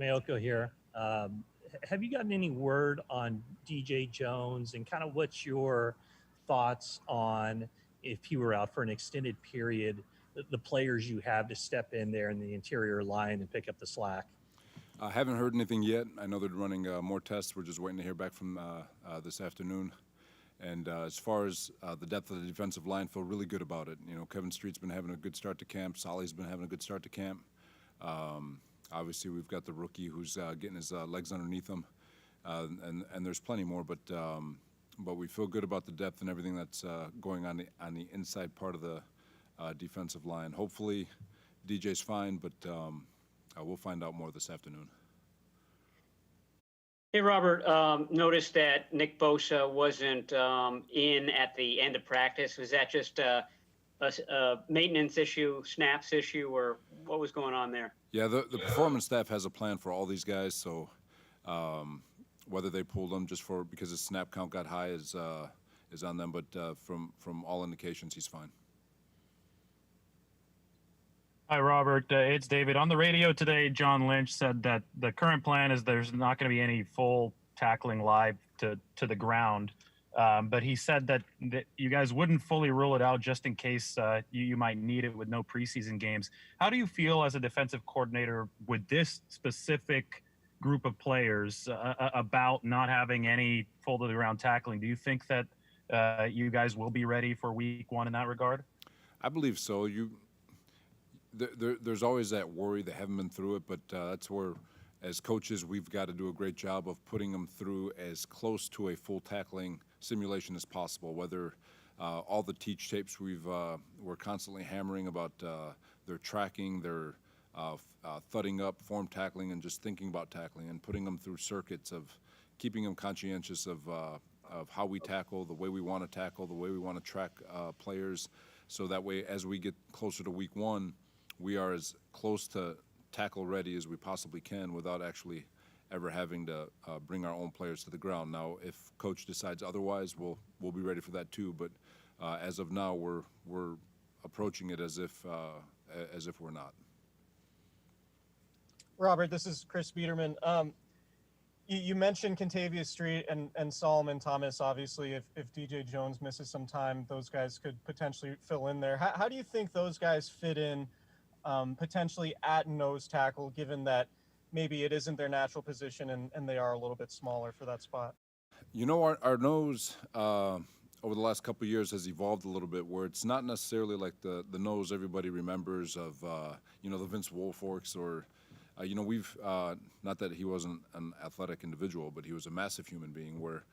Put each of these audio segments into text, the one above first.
Mayoko here. Have you gotten any word on DJ Jones and kind of what's your thoughts on if he were out for an extended period, the players you have to step in there in the interior line and pick up the slack? I haven't heard anything yet. I know they're running more tests. We're just waiting to hear back from this afternoon. And as far as the depth of the defensive line, feel really good about it. You know, Kevin Street's been having a good start to camp. Saleh's been having a good start to camp. Obviously, we've got the rookie who's getting his legs underneath him, and there's plenty more. But we feel good about the depth and everything that's going on the inside part of the defensive line. Hopefully, DJ's fine, but we'll find out more this afternoon. Hey, Robert, noticed that Nick Bosa wasn't in at the end of practice. Was that just a maintenance issue, snaps issue, or what was going on there? Yeah, the performance staff has a plan for all these guys, so whether they pulled them just because his snap count got high is on them, but from all indications, he's fine. Hi, Robert. It's David. On the radio today, John Lynch said that the current plan is there's not going to be any full tackling live to the ground. But he said that you guys wouldn't fully rule it out just in case you might need it with no preseason games. How do you feel as a defensive coordinator with this specific group of players about not having any full to the ground tackling? Do you think that you guys will be ready for week one in that regard? I believe so. There's always that worry. They haven't been through it, but that's where, as coaches, we've got to do a great job of putting them through as close to a full tackling simulation as possible. Whether all the teach tapes we're constantly hammering about their tracking, their thudding up, form tackling, and just thinking about tackling, and putting them through circuits of keeping them conscientious of how we tackle, the way we want to tackle, the way we want to track players, so that way as we get closer to week one, we are as close to tackle ready as we possibly can without actually ever having to bring our own players to the ground. Now, if coach decides otherwise, we'll be ready for that too. But as of now, we're approaching it as if we're not. Robert, this is Chris Biederman. You mentioned Kentavious Street and Solomon Thomas. Obviously, if DJ Jones misses some time, those guys could potentially fill in there. How do you think those guys fit in potentially at nose tackle, given that maybe it isn't their natural position and they are a little bit smaller for that spot? You know, our nose over the last couple of years has evolved a little bit, where it's not necessarily like the nose everybody remembers of, the Vince Wilforks or, we've, not that he wasn't an athletic individual, but he was a massive human being, where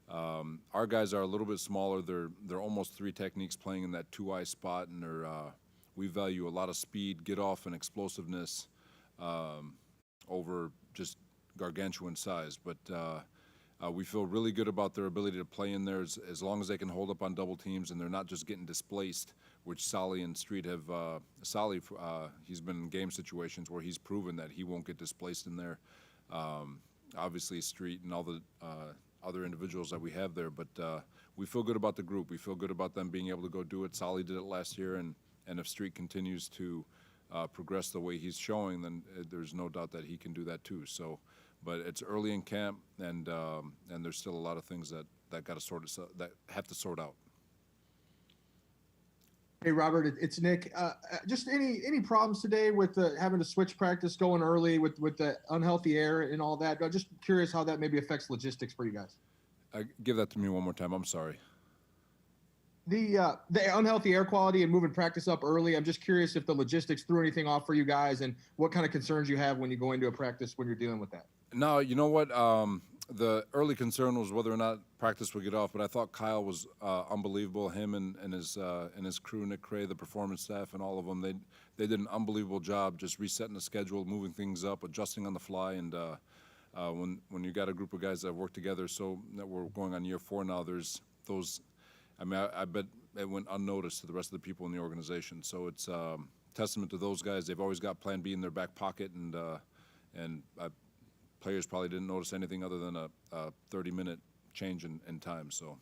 our guys are a little bit smaller. They're almost three techniques playing in that 2-eye spot, and we value a lot of speed, get off, and explosiveness over just gargantuan size. But we feel really good about their ability to play in there as long as they can hold up on double teams and they're not just getting displaced, which Saleh and Street have. Saleh, he's been in game situations where he's proven that he won't get displaced in there. Obviously, Street and all the other individuals that we have there. But we feel good about the group. We feel good about them being able to go do it. Saleh did it last year, and if Street continues to progress the way he's showing, then there's no doubt that he can do that too. So, but it's early in camp, and there's still a lot of things that got to that have to sort out. Hey Robert, it's Nick. Just any problems today with having to switch practice going early with the unhealthy air and all that? I'm just curious how that maybe affects logistics for you guys. Give that to me one more time. I'm sorry. The unhealthy air quality and moving practice up early, I'm just curious if the logistics threw anything off for you guys and what kind of concerns you have when you go into a practice when you're dealing with that. No, you know what? The early concern was whether or not practice would get off, but I thought Kyle was unbelievable. Him and his crew, Nick Cray, the performance staff, and all of them, they did an unbelievable job just resetting the schedule, moving things up, adjusting on the fly. And when you got a group of guys that work together, so that we're going on year 4 now, there's those. I mean, I bet it went unnoticed to the rest of the people in the organization. So it's testament to those guys. They've always got Plan B in their back pocket, and players probably didn't notice anything other than a 30-minute change in time. So.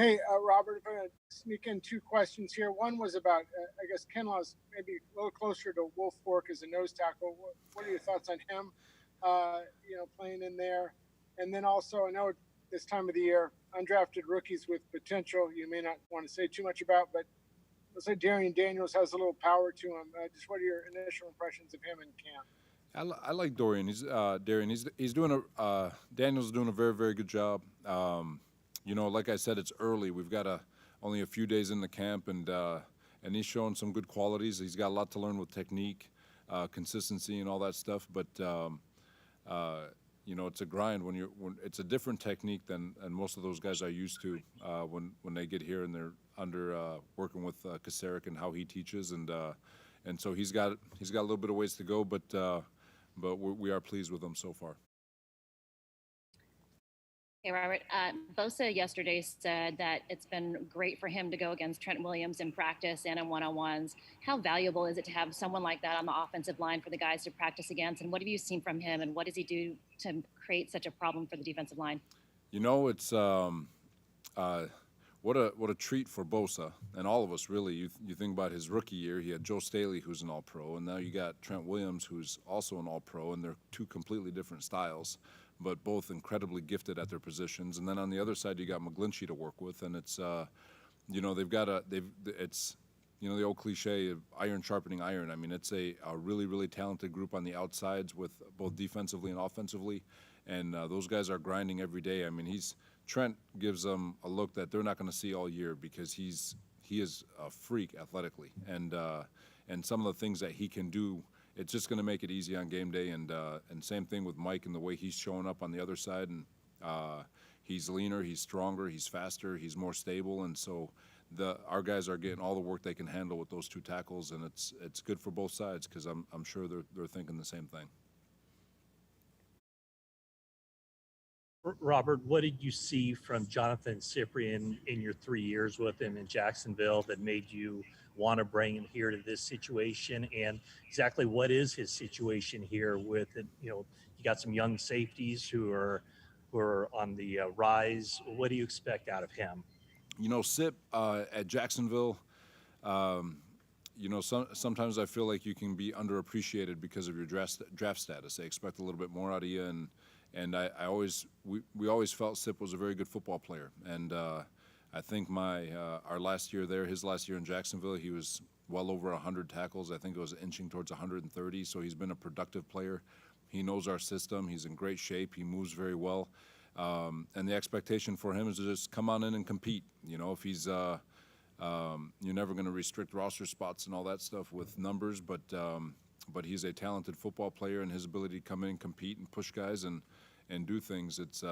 Hey, Robert, if I'm going to sneak in two questions here. One was about, I guess, Kinlaw's maybe a little closer to Wolf Fork as a nose tackle. What are your thoughts on him, playing in there? And then also, I know this time of the year, undrafted rookies with potential you may not want to say too much about, but let's say Darian Daniels has a little power to him. Just what are your initial impressions of him in camp? I like Dorian. Darian. He's doing Daniel's doing a very, very good job. Like I said, it's early. We've got only a few days in the camp, and he's showing some good qualities. He's got a lot to learn with technique, consistency, and all that stuff. But it's a grind when it's a different technique than most of those guys are used to when they get here and they're under working with Kasarik and how he teaches, and so he's got a little bit of ways to go, but we are pleased with him so far. Hey, Robert. Bosa yesterday said that it's been great for him to go against Trent Williams in practice and in one-on-ones. How valuable is it to have someone like that on the offensive line for the guys to practice against? And what have you seen from him, and what does he do to create such a problem for the defensive line? It's what a treat for Bosa and all of us, really. You think about his rookie year, he had Joe Staley, who's an All-Pro, and now you got Trent Williams, who's also an All-Pro, and they're two completely different styles, but both incredibly gifted at their positions. And then on the other side, you got McGlinchey to work with, and it's it's the old cliche of iron sharpening iron. I mean, it's a really, really talented group on the outsides with both defensively and offensively, and those guys are grinding every day. I mean, Trent gives them a look that they're not going to see all year because he is a freak athletically, and some of the things that he can do, it's just going to make it easy on game day. And same thing with Mike and the way he's showing up on the other side. And he's leaner, he's stronger, he's faster, he's more stable, and so our guys are getting all the work they can handle with those two tackles, and it's good for both sides because I'm sure they're thinking the same thing. Robert, what did you see from Jonathan Cyprien in your 3 years with him in Jacksonville that made you want to bring him here to this situation? And exactly what is his situation here with it? You got some young safeties who are on the rise. What do you expect out of him? Sip at Jacksonville, sometimes I feel like you can be underappreciated because of your draft status. They expect a little bit more out of you, and we always felt Sip was a very good football player. And I think our last year there, his last year in Jacksonville, he was well over 100 tackles. I think it was inching towards 130. So he's been a productive player. He knows our system. He's in great shape. He moves very well. And the expectation for him is to just come on in and compete. If he's you're never going to restrict roster spots and all that stuff with numbers, but he's a talented football player, and his ability to come in and compete and push guys and do things, it's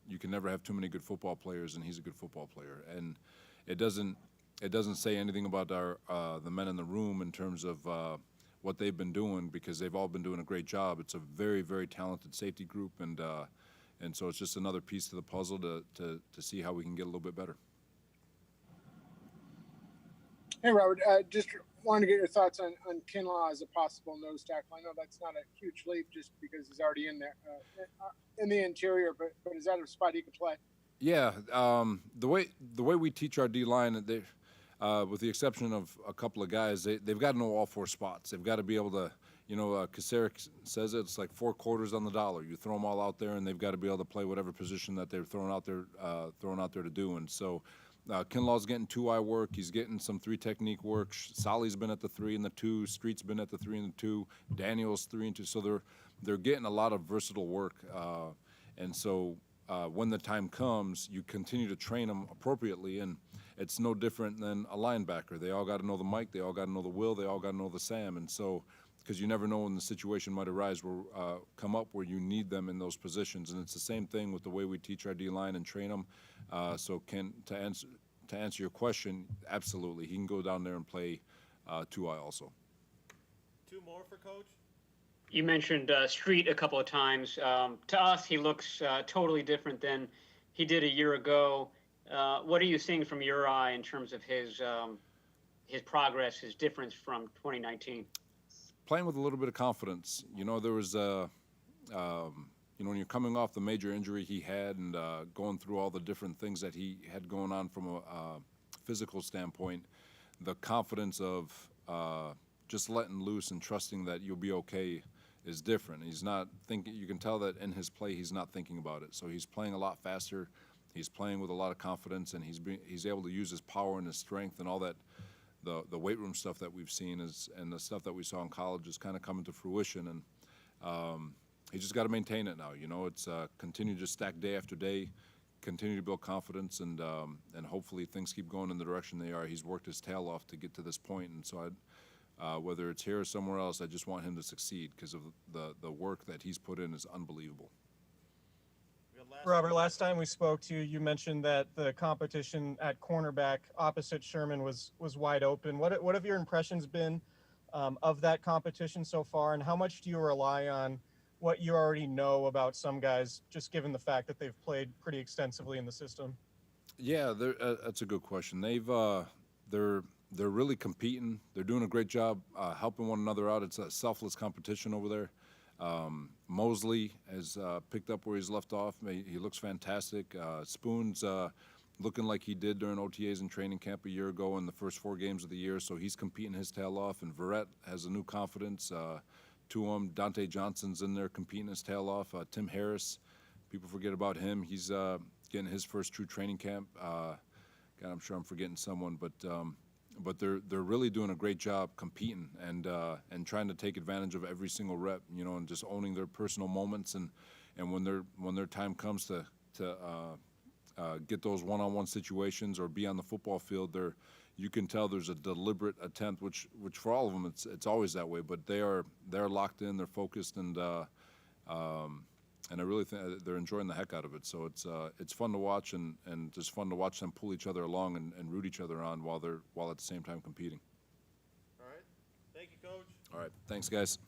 you can never have too many good football players, and he's a good football player. And it doesn't say anything about the men in the room in terms of what they've been doing, because they've all been doing a great job. It's a very, very talented safety group, and so it's just another piece to the puzzle to see how we can get a little bit better. Hey, Robert, just wanted to get your thoughts on Quinoa as a possible nose tackle. I know that's not a huge leap just because he's already in there, in the interior, but is that a spot he could play? Yeah, the way we teach our D-line, with the exception of a couple of guys, they've got to know all four spots. They've got to be able to, Kasarik says it's like 4 quarters on the dollar. You throw them all out there, and they've got to be able to play whatever position that they're thrown out there to do. And so Kinlaw's getting 2-eye work. He's getting some 3 technique work. Sally's been at the 3 and the 2. Street's been at the 3 and the 2. Daniel's 3 and 2. So they're getting a lot of versatile work. And so when the time comes, you continue to train them appropriately, and it's no different than a linebacker. They all got to know the Mike. They all got to know the Will. They all got to know the Sam. And so, because you never know when the situation might arise come up where you need them in those positions. And it's the same thing with the way we teach our D-line and train them. So to answer your question, absolutely. He can go down there and play 2-eye also. 2 more for Coach? You mentioned Street a couple of times. To us, he looks totally different than he did a year ago. What are you seeing from your eye in terms of his progress, his difference from 2019? Playing with a little bit of confidence. There was when you're coming off the major injury he had and going through all the different things that he had going on from a physical standpoint, the confidence of just letting loose and trusting that you'll be okay is different. He's not thinking. You can tell that in his play he's not thinking about it. So he's playing a lot faster. He's playing with a lot of confidence, and he's able to use his power and his strength and all that. The weight room stuff that we've seen and the stuff that we saw in college is kind of coming to fruition, and he just got to maintain it now. It's continue to stack day after day, continue to build confidence, and hopefully things keep going in the direction they are. He's worked his tail off to get to this point, and so whether it's here or somewhere else, I just want him to succeed because of the work that he's put in is unbelievable. Robert, last time we spoke to you, you mentioned that the competition at cornerback opposite Sherman was wide open. What have your impressions been of that competition so far, and how much do you rely on what you already know about some guys, just given the fact that they've played pretty extensively in the system? Yeah, that's a good question. They're really competing. They're doing a great job helping one another out. It's a selfless competition over there. Mosley has picked up where he's left off. He looks fantastic. Spoon's looking like he did during OTAs and training camp a year ago in the first 4 games of the year, so he's competing his tail off. And Verrett has a new confidence to him. Dante Johnson's in there competing his tail off. Tim Harris, people forget about him. He's getting his first true training camp. God, I'm sure I'm forgetting someone, but they're really doing a great job competing and trying to take advantage of every single rep, and just owning their personal moments, and when their time comes to get those one-on-one situations or be on the football field, you can tell there's a deliberate attempt, which for all of them it's always that way, but they're locked in, they're focused, and I really think they're enjoying the heck out of it. So it's fun to watch and just fun to watch them pull each other along and root each other on while at the same time competing. All right. Thank you, Coach. All right. Thanks, guys.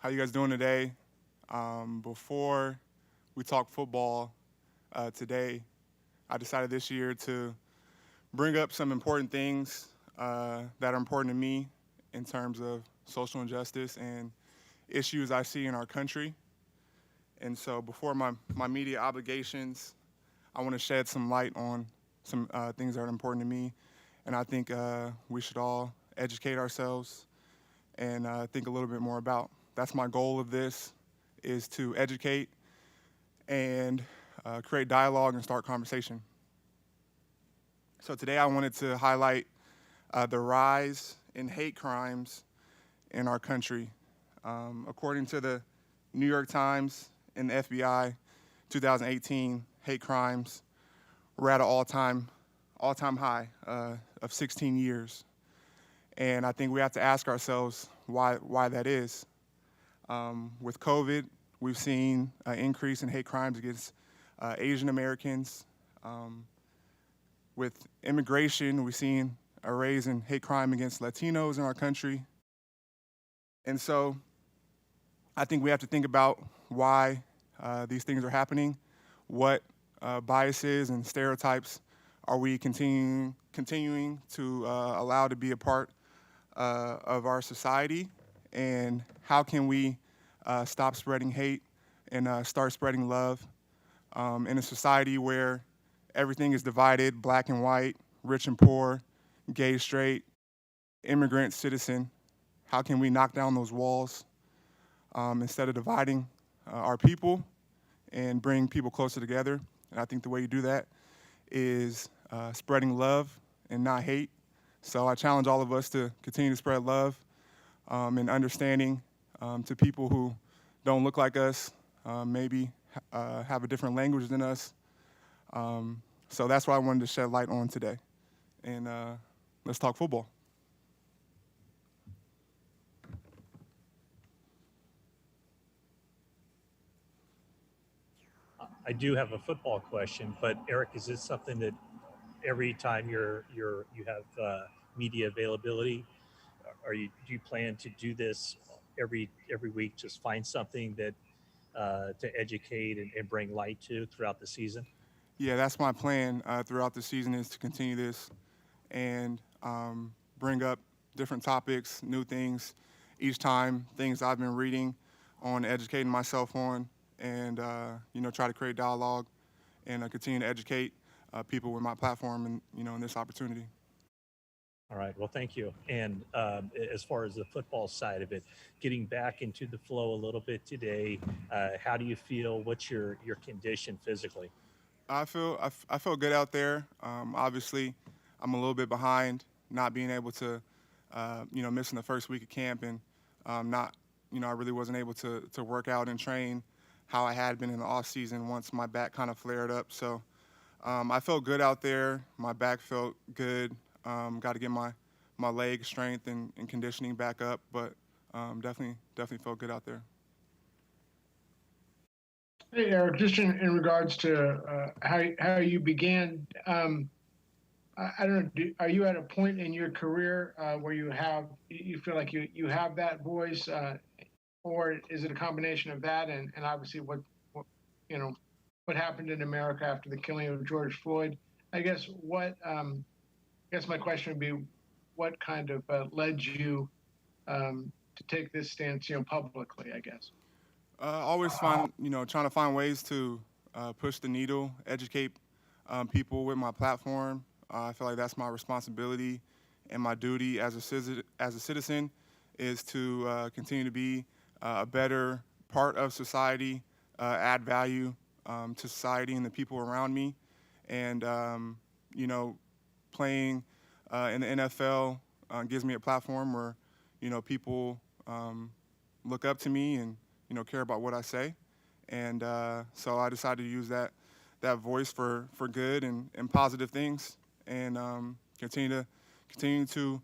How you guys doing today? Before we talk football today, I decided this year to bring up some important things that are important to me in terms of social injustice and issues I see in our country. And so before my media obligations, I want to shed some light on some things that are important to me. And I think we should all educate ourselves and think a little bit more about. That's my goal of this, is to educate and create dialogue and start conversation. So today I wanted to highlight the rise in hate crimes in our country. According to the New York Times and the FBI, 2018 hate crimes were at an all-time high of 16 years. And I think we have to ask ourselves why that is. With COVID, we've seen an increase in hate crimes against Asian Americans. With immigration, we've seen a raise in hate crime against Latinos in our country. And so I think we have to think about why these things are happening. What biases and stereotypes are we continuing to allow to be a part of our society? And how can we stop spreading hate and start spreading love in a society where everything is divided, black and white, rich and poor, gay, straight, immigrant, citizen? How can we knock down those walls instead of dividing our people and bring people closer together? And I think the way you do that is spreading love and not hate. So I challenge all of us to continue to spread love and understanding to people who don't look like us, maybe have a different language than us. So that's what I wanted to shed light on today. And let's talk football. I do have a football question, but Eric, is this something that every time you have media availability, do you plan to do this every week? Just find something that to educate and bring light to throughout the season? Yeah, that's my plan throughout the season, is to continue this and bring up different topics, new things each time, things I've been reading on, educating myself on, and try to create dialogue and continue to educate people with my platform and in this opportunity. All right. Well, thank you. And as far as the football side of it, getting back into the flow a little bit today, how do you feel? What's your condition physically? I feel good out there. Obviously, I'm a little bit behind, not being able to, missing the first week of camp, and I really wasn't able to work out and train how I had been in the off season once my back kind of flared up. So I felt good out there. My back felt good. Got to get my leg strength and conditioning back up, but definitely felt good out there. Hey, Eric, just in regards to how you began, I don't know, are you at a point in your career where you feel like you have that voice, or is it a combination of that and obviously what happened in America after the killing of George Floyd? I guess my question would be, what kind of led you to take this stance, publicly, I guess? Always trying to find ways to push the needle, educate people with my platform. I feel like that's my responsibility and my duty as a citizen, is to continue to be a better part of society, add value to society and the people around me. And, playing in the NFL gives me a platform where, people look up to me and, care about what I say. And so I decided to use that voice for good and positive things, and continue to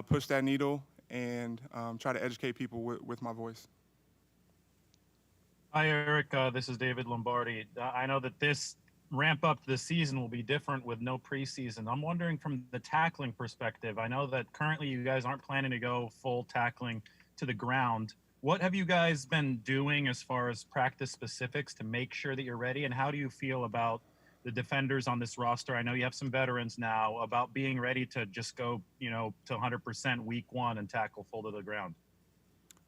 push that needle and try to educate people with my voice. Hi, Eric. This is David Lombardi. I know that this ramp up this season will be different with no preseason. I'm wondering, from the tackling perspective, I know that currently you guys aren't planning to go full tackling to the ground. What have you guys been doing as far as practice specifics to make sure that you're ready? And how do you feel about the defenders on this roster? I know you have some veterans now, about being ready to just go, to 100% week one and tackle full to the ground.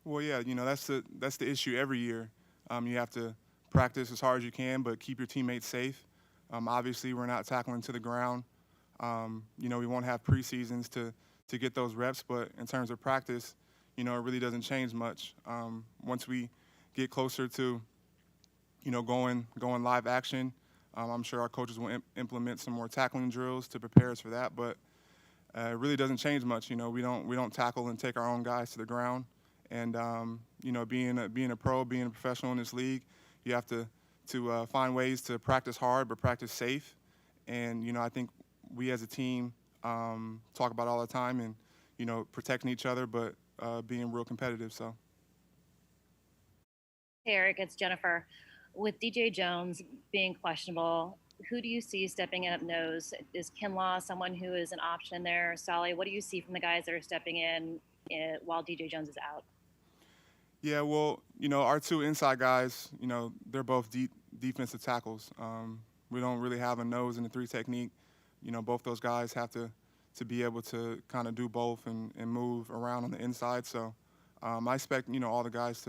Well, yeah, that's the issue every year. You have to practice as hard as you can, but keep your teammates safe. Obviously, we're not tackling to the ground. We won't have preseasons to get those reps, but in terms of practice, it really doesn't change much. Once we get closer to, going live action, I'm sure our coaches will implement some more tackling drills to prepare us for that. But it really doesn't change much. We don't tackle and take our own guys to the ground. And being a pro, being a professional in this league, you have to find ways to practice hard but practice safe. And I think we as a team talk about it all the time, and protecting each other, but being real competitive. So. Hey, Eric, it's Jennifer. With DJ Jones being questionable, who do you see stepping in up nose? Is Quinoa someone who is an option there? Saleh, what do you see from the guys that are stepping in while DJ Jones is out? Yeah, well, our two inside guys, they're both defensive tackles. We don't really have a nose in the three technique. Both those guys have to be able to kind of do both and move around on the inside. So I expect, all the guys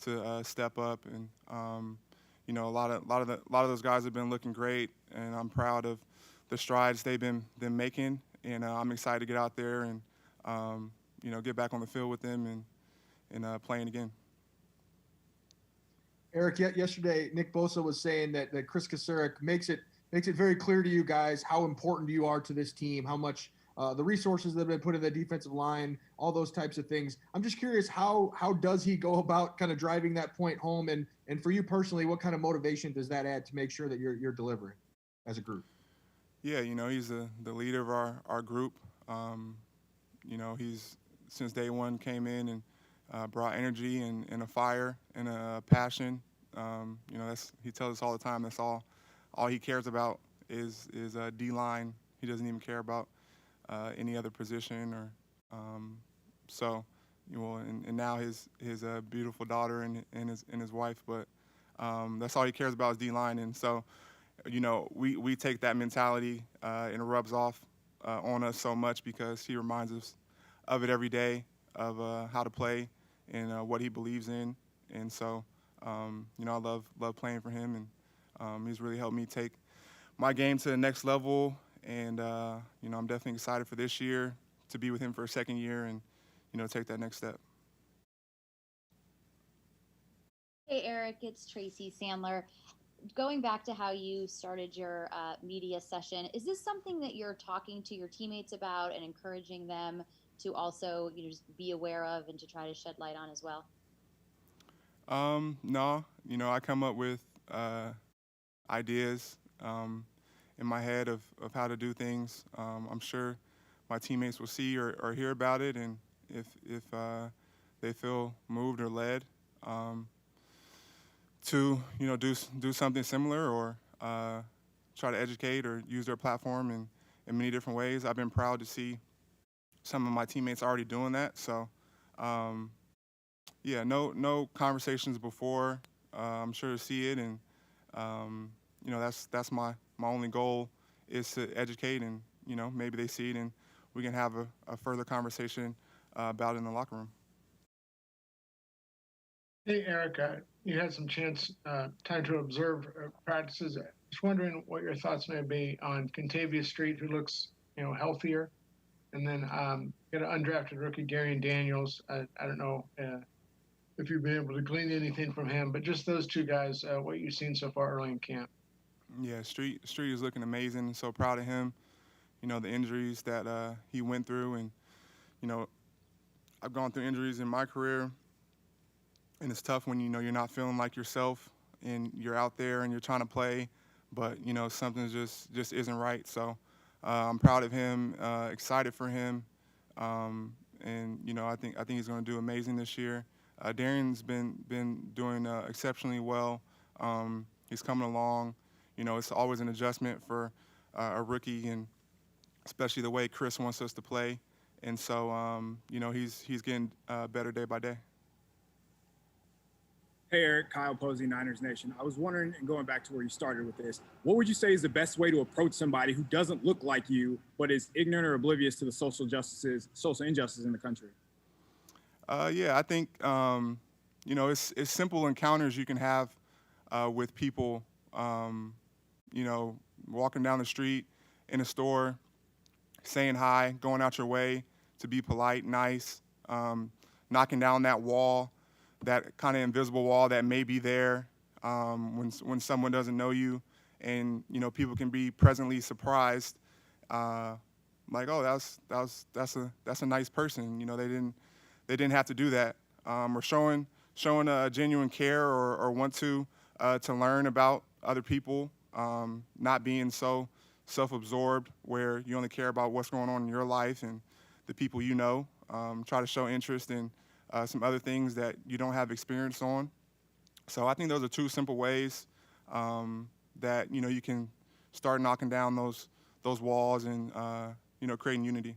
to step up, and a lot of those guys have been looking great, and I'm proud of the strides they've been making, and I'm excited to get out there and get back on the field with them and playing again. Eric, yesterday Nick Bosa was saying that Chris Kasarik makes it very clear to you guys how important you are to this team, how much the resources that have been put in the defensive line, all those types of things. I'm just curious, how does he go about kind of driving that point home? And for you personally, what kind of motivation does that add to make sure that you're delivering as a group? Yeah, he's the leader of our group. He's since day one came in and brought energy and a fire and a passion. He tells us all the time, that's all he cares about is D-line. He doesn't even care about any other position or and now his beautiful daughter and his wife, but that's all he cares about is D-line. And so we take that mentality and it rubs off on us so much because he reminds us of it every day, of how to play and what he believes in. And so I love playing for him, and he's really helped me take my game to the next level. And I'm definitely excited for this year to be with him for a second year and take that next step. Hey, Eric, it's Tracy Sandler. Going back to how you started your media session, is this something that you're talking to your teammates about and encouraging them to also just be aware of and to try to shed light on as well? No, I come up with ideas in my head of how to do things. I'm sure my teammates will see or hear about it, and if they feel moved or led to do something similar or try to educate or use their platform in many different ways. I've been proud to see some of my teammates already doing that. So no conversations before. I'm sure to see it, and that's my only goal is to educate, and maybe they see it and we can have a further conversation about it in the locker room. Hey, Eric, you had some time to observe practices. Just wondering what your thoughts may be on Contavious Street, who looks, healthier, and then got an undrafted rookie, Darian Daniels. I don't know if you've been able to glean anything from him, but just those two guys, what you've seen so far early in camp. Yeah, Street is looking amazing. So proud of him. The injuries that he went through, and I've gone through injuries in my career. And it's tough when you're not feeling like yourself and you're out there and you're trying to play, but something just isn't right. So I'm proud of him, excited for him, and I think he's going to do amazing this year. Darian's been doing exceptionally well. He's coming along. It's always an adjustment for a rookie, and especially the way Chris wants us to play. And so he's getting better day by day. Hey, Eric, Kyle Posey, Niners Nation. I was wondering, and going back to where you started with this, what would you say is the best way to approach somebody who doesn't look like you, but is ignorant or oblivious to the social injustices in the country? Yeah, I think it's simple encounters you can have with people. Walking down the street, in a store, saying hi, going out your way to be polite, nice, knocking down that wall, that kind of invisible wall that may be there when someone doesn't know you, and people can be pleasantly surprised, like, oh, that's a nice person. They didn't have to do that, or showing a genuine care or want to learn about other people, not being so self-absorbed where you only care about what's going on in your life and the people you know. Try to show interest in some other things that you don't have experience on. So I think those are two simple ways that you can start knocking down those walls and creating unity.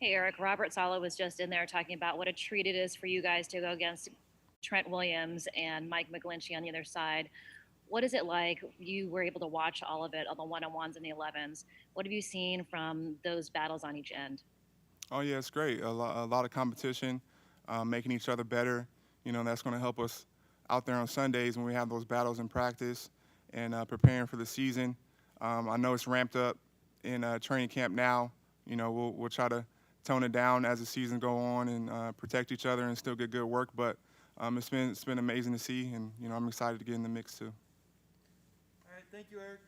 Hey, Eric, Robert Saleh was just in there talking about what a treat it is for you guys to go against Trent Williams and Mike McGlinchey on the other side. What is it like? You were able to watch all of it, all the one-on-ones and the 11s. What have you seen from those battles on each end? Oh, yeah, it's great. A lot of competition, making each other better. That's going to help us out there on Sundays when we have those battles in practice and preparing for the season. I know it's ramped up in training camp now. We'll try to tone it down as the season go on and protect each other and still get good work. But it's been amazing to see, and I'm excited to get in the mix too. All right, thank you, Eric.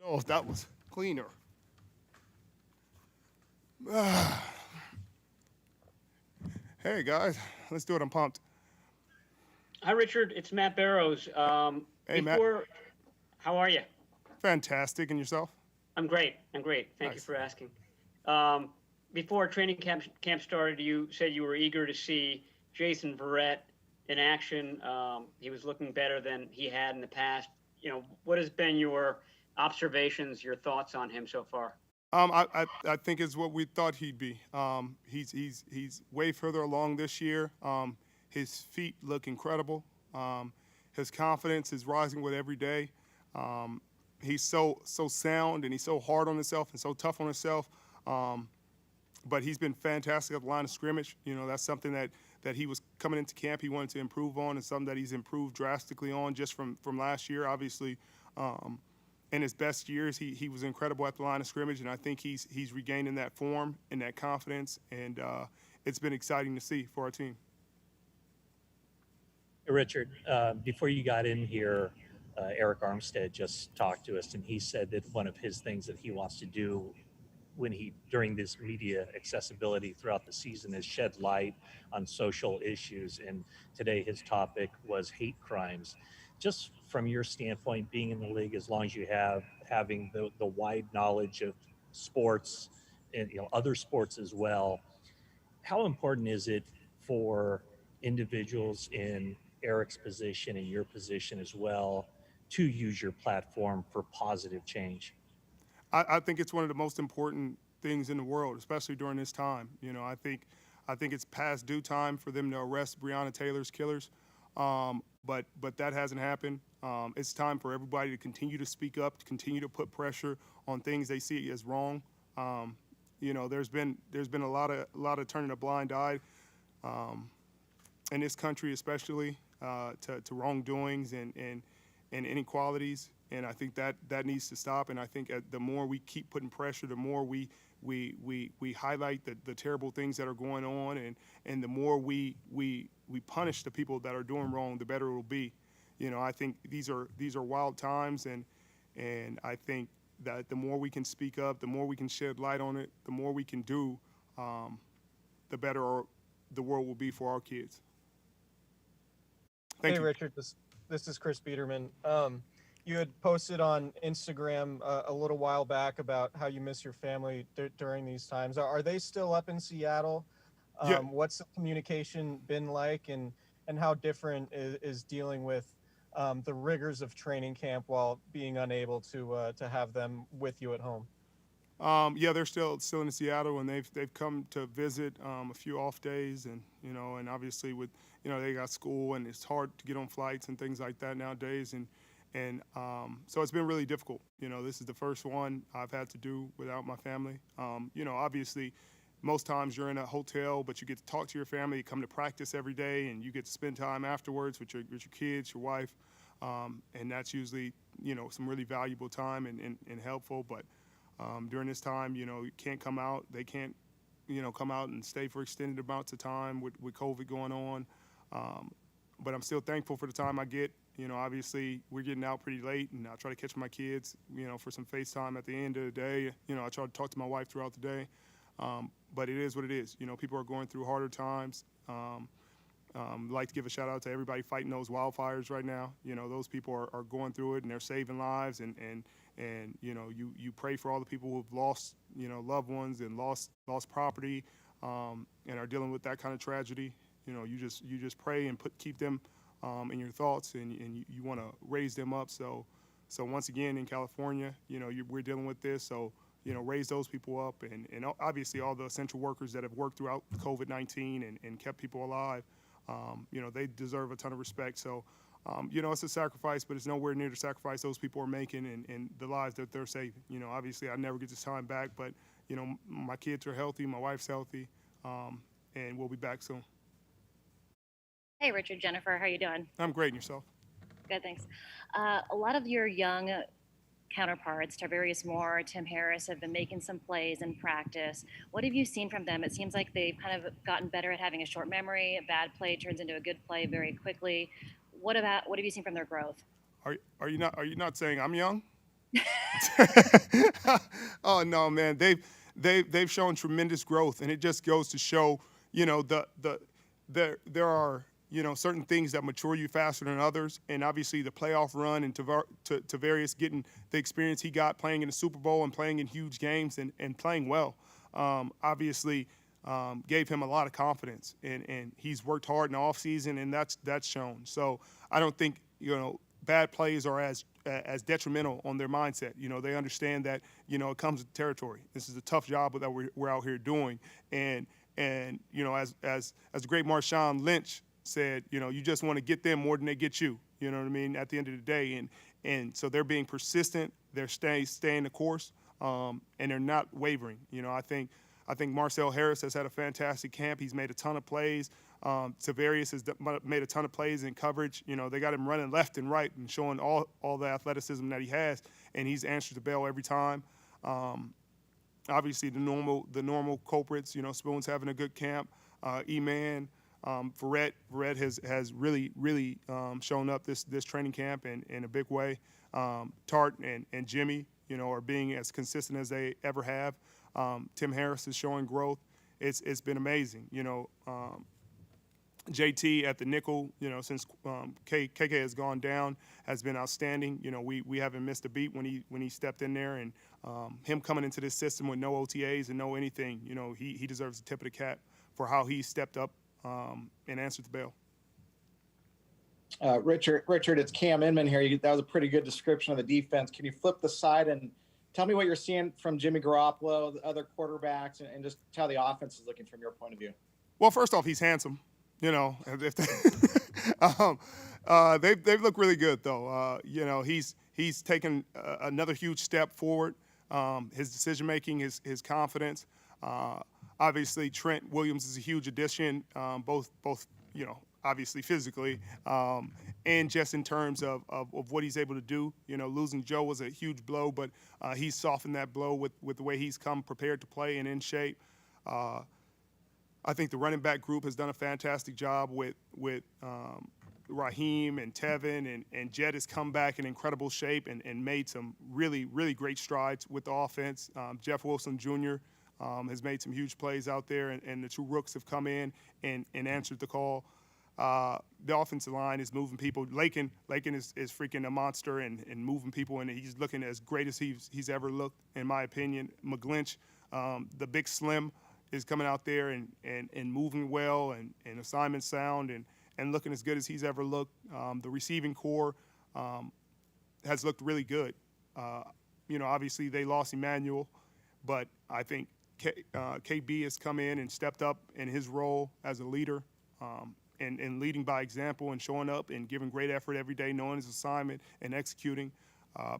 know if that was cleaner. Hey guys, let's do it. I'm pumped. Hi, Richard. It's Matt Barrows. Hey, Matt. How are you? Fantastic. And yourself? I'm great. Thank you for asking. Before training camp started, you said you were eager to see Jason Verrett in action. He was looking better than he had in the past. What has been your observations, your thoughts on him so far? I think it's what we thought he'd be. He's way further along this year. His feet look incredible. His confidence is rising with every day. He's so sound, and he's so hard on himself and so tough on himself. But he's been fantastic at the line of scrimmage. That's something that he was coming into camp he wanted to improve on, and something that he's improved drastically on just from last year. Obviously, in his best years, he was incredible at the line of scrimmage, and I think he's regaining that form and that confidence, and it's been exciting to see for our team. Richard, before you got in here, Eric Armstead just talked to us, and he said that one of his things that he wants to do during this media accessibility throughout the season is shed light on social issues. And today his topic was hate crimes. Just from your standpoint, being in the league as long as you have, having the wide knowledge of sports and other sports as well, how important is it for individuals in Eric's position and your position as well to use your platform for positive change? I think it's one of the most important things in the world, especially during this time. I think it's past due time for them to arrest Breonna Taylor's killers, but that hasn't happened. It's time for everybody to continue to speak up, to continue to put pressure on things they see as wrong. There's been a lot of turning a blind eye in this country, especially to wrongdoings and inequalities. And I think that needs to stop. And I think the more we keep putting pressure, the more we highlight the terrible things that are going on, and the more we punish the people that are doing wrong, the better it will be. I think these are wild times, and I think that the more we can speak up, the more we can shed light on it, the more we can do, the better the world will be for our kids. Thank you. Richard, this is Chris Biederman. You had posted on Instagram a little while back about how you miss your family during these times. Are they still up in Seattle? Yeah. What's the communication been like, and how different is dealing with the rigors of training camp while being unable to have them with you at home? Yeah, they're still in Seattle, and they've come to visit a few off days, and and obviously with they got school, and it's hard to get on flights and things like that nowadays, and so it's been really difficult. This is the first one I've had to do without my family. Obviously, most times you're in a hotel, but you get to talk to your family, you come to practice every day, and you get to spend time afterwards with your kids, your wife, and that's usually some really valuable time and helpful. But during this time, you can't come out. They can't, come out and stay for extended amounts of time with COVID going on. But I'm still thankful for the time I get. Obviously we're getting out pretty late, and I try to catch my kids, for some FaceTime at the end of the day. I try to talk to my wife throughout the day. But it is what it is. People are going through harder times. Like to give a shout out to everybody fighting those wildfires right now. Those people are going through it, and they're saving lives, and you pray for all the people who've lost, loved ones and lost property, and are dealing with that kind of tragedy. You just pray and keep them in your thoughts, and you want to raise them up. So once again, in California, we're dealing with this. So raise those people up, and obviously all the essential workers that have worked throughout COVID-19 and kept people alive. They deserve a ton of respect. So, it's a sacrifice, but it's nowhere near the sacrifice those people are making and the lives that they're saving. Obviously I never get this time back, but, my kids are healthy, my wife's healthy, and we'll be back soon. Hey, Richard, Jennifer, how you doing? I'm great, and yourself? Good, thanks. A lot of your young counterparts, Tarvarius Moore, Tim Harris, have been making some plays in practice. What have you seen from them? It seems like they've kind of gotten better at having a short memory. A bad play turns into a good play very quickly. What have you seen from their growth? Are you not saying I'm young? Oh no, man, they've shown tremendous growth, and it just goes to show, there are certain things that mature you faster than others, and obviously the playoff run and Tavares getting the experience he got playing in the Super Bowl and playing in huge games and playing well, obviously gave him a lot of confidence, and he's worked hard in the offseason, and that's shown. So I don't think bad plays are as detrimental on their mindset. They understand that it comes with territory. This is a tough job that we're out here doing, and as the great Marshawn Lynch said, you just want to get them more than they get you. You know what I mean? At the end of the day, and so they're being persistent. They're staying the course, and they're not wavering. I think Marcel Harris has had a fantastic camp. He's made a ton of plays. Tavares has made a ton of plays in coverage. They got him running left and right and showing all the athleticism that he has, and he's answered the bell every time. Obviously, the normal culprits. Spoon's having a good camp. E-Man, Verrett has really shown up this training camp in a big way. Tart and Jimmy, are being as consistent as they ever have. Tim Harris is showing growth. It's been amazing. JT at the nickel, since KK has gone down, has been outstanding. We haven't missed a beat when he stepped in there, and him coming into this system with no OTAs and no anything, he deserves the tip of the cap for how he stepped up and answered the bell. Richard, it's Cam Inman here. That was a pretty good description of the defense. Can you flip the side and tell me what you're seeing from Jimmy Garoppolo, the other quarterbacks, and just how the offense is looking from your point of view? Well, first off, he's handsome. They've looked really good though. He's taken another huge step forward. His decision making, his confidence. Obviously, Trent Williams is a huge addition, both obviously physically, and just in terms of what he's able to do. Losing Joe was a huge blow, but he's softened that blow with the way he's come prepared to play and in shape. I think the running back group has done a fantastic job with Raheem and Tevin, and Jed has come back in incredible shape and made some really, really great strides with the offense. Jeff Wilson Jr. Has made some huge plays out there, and the two rooks have come in and answered the call. The offensive line is moving people. Lakin is freaking a monster and moving people, and he's looking as great as he's ever looked, in my opinion. McGlinch, the big slim, is coming out there and moving well and assignment sound and looking as good as he's ever looked. The receiving core has looked really good. Obviously they lost Emmanuel, but I think KB has come in and stepped up in his role as a leader and leading by example and showing up and giving great effort every day, knowing his assignment and executing.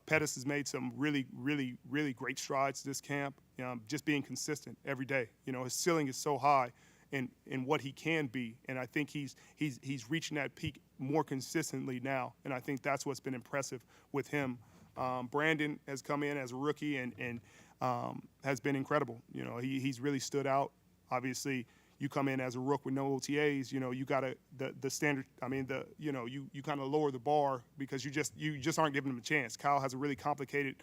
Pettis has made some really, really, really great strides this camp, just being consistent every day. His ceiling is so high in what he can be, and I think he's reaching that peak more consistently now, and I think that's what's been impressive with him. Brandon has come in as a rookie and has been incredible. He's really stood out. Obviously, you come in as a rook with no OTAs, you got the standard. I mean, you kind of lower the bar because you just aren't giving him a chance. Kyle has a really complicated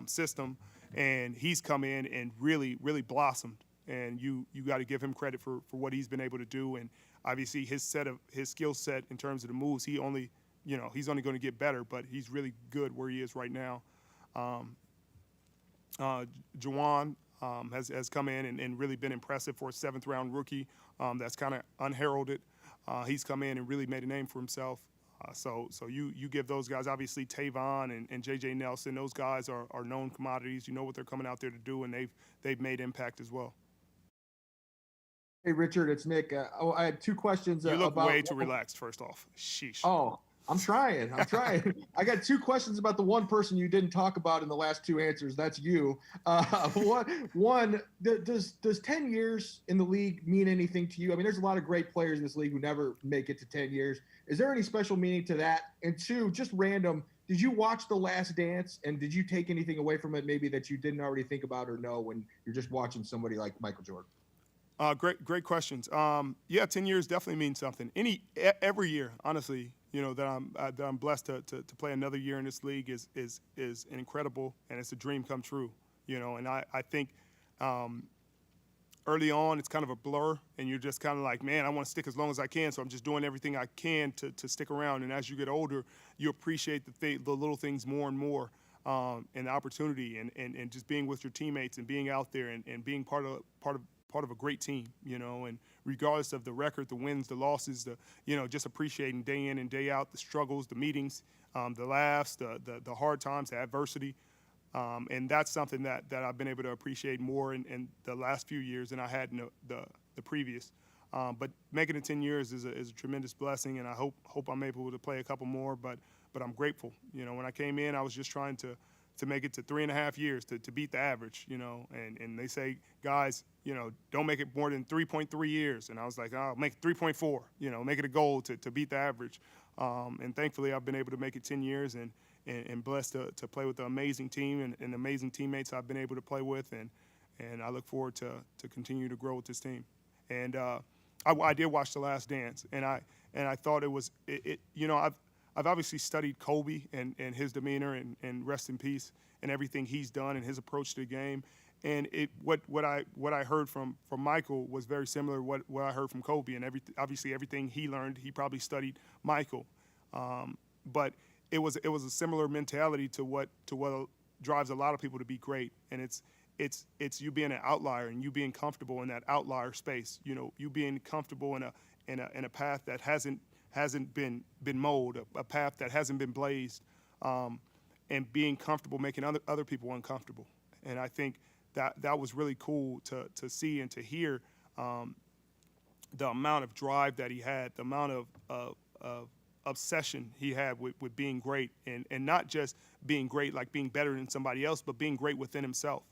system, and he's come in and really, really blossomed. And you got to give him credit for what he's been able to do. And obviously, his skill set in terms of the moves, he's only going to get better. But he's really good where he is right now. Juwan has come in and really been impressive for a 7th-round rookie that's kind of unheralded. He's come in and really made a name for himself. So you give those guys, obviously Tavon and J.J. Nelson, those guys are known commodities. You know what they're coming out there to do, and they've made impact as well. Hey, Richard, it's Nick. I had 2 questions. You look way too relaxed, first off. Sheesh. Oh, I'm trying. I got 2 questions about the one person you didn't talk about in the last 2 answers. That's you. One, does 10 years in the league mean anything to you? I mean, there's a lot of great players in this league who never make it to 10 years. Is there any special meaning to that? And 2, just random, did you watch The Last Dance, and did you take anything away from it maybe that you didn't already think about or know when you're just watching somebody like Michael Jordan? Great questions. Yeah, 10 years definitely means something. Every year, honestly, that I'm blessed to play another year in this league is incredible, and it's a dream come true. And I think early on it's kind of a blur, and you're just kind of like, man, I want to stick as long as I can, so I'm just doing everything I can to stick around. And as you get older, you appreciate the little things more and more, and the opportunity, and just being with your teammates and being out there and being part of a great team, and regardless of the record, the wins, the losses, just appreciating day in and day out the struggles, the meetings, the laughs, the hard times, the adversity. And that's something that I've been able to appreciate more in the last few years than I had in the previous. But making it 10 years is a tremendous blessing, and I hope I'm able to play a couple more, but I'm grateful. When I came in, I was just trying to make it to 3.5 years to beat the average, and they say, guys, don't make it more than 3.3 years. And I was like, I'll make it 3.4, make it a goal to beat the average. And thankfully I've been able to make it 10 years and blessed to play with an amazing team and amazing teammates I've been able to play with. And I look forward to continue to grow with this team. And I did watch The Last Dance, and I thought it was, I've obviously studied Kobe and his demeanor and rest in peace and everything he's done and his approach to the game. And what I heard from Michael was very similar to what I heard from Kobe, and obviously everything he learned, he probably studied Michael. But it was a similar mentality to what drives a lot of people to be great. And it's you being an outlier and you being comfortable in that outlier space. You being comfortable in a path that hasn't been molded, a path that hasn't been blazed, and being comfortable making other people uncomfortable. And I think that was really cool to see and to hear, the amount of drive that he had, the amount of obsession he had with being great, and not just being great like being better than somebody else, but being great within himself.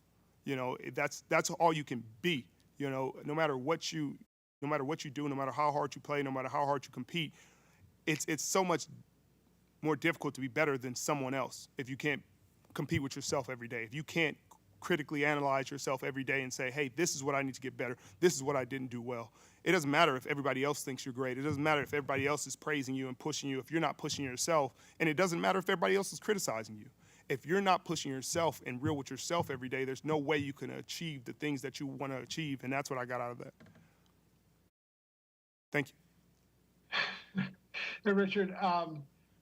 That's all you can be. No matter what you do, no matter how hard you play, no matter how hard you compete, it's so much more difficult to be better than someone else if you can't compete with yourself every day. If you can't critically analyze yourself every day and say, hey, this is what I need to get better. This is what I didn't do well. It doesn't matter if everybody else thinks you're great. It doesn't matter if everybody else is praising you and pushing you if you're not pushing yourself. And it doesn't matter if everybody else is criticizing you. If you're not pushing yourself and real with yourself every day, there's no way you can achieve the things that you want to achieve. And that's what I got out of that. Thank you. Hey, Richard,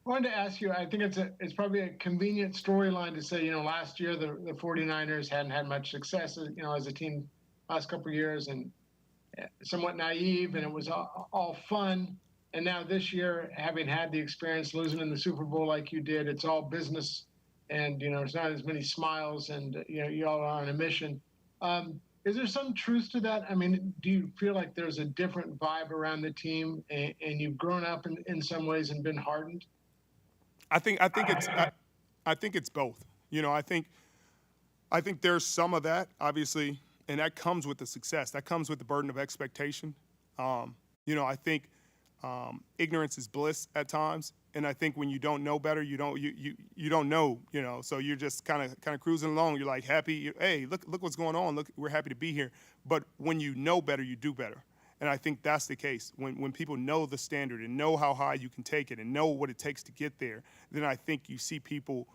wanted to ask you, I think it's probably a convenient storyline to say, last year the 49ers hadn't had much success, as a team last couple of years, and somewhat naive, and it was all fun. And now this year, having had the experience losing in the Super Bowl like you did, it's all business, and it's not as many smiles, and you all are on a mission. Is there some truth to that? I mean, do you feel like there's a different vibe around the team, and you've grown up in some ways and been hardened? I think it's both. I think there's some of that, obviously, and that comes with the success. That comes with the burden of expectation. I think ignorance is bliss at times, and I think when you don't know better, you don't know. So you're just kind of cruising along. You're like happy. Hey, look what's going on. Look, we're happy to be here. But when you know better, you do better. And I think that's the case. When people know the standard and know how high you can take it and know what it takes to get there, then I think you see people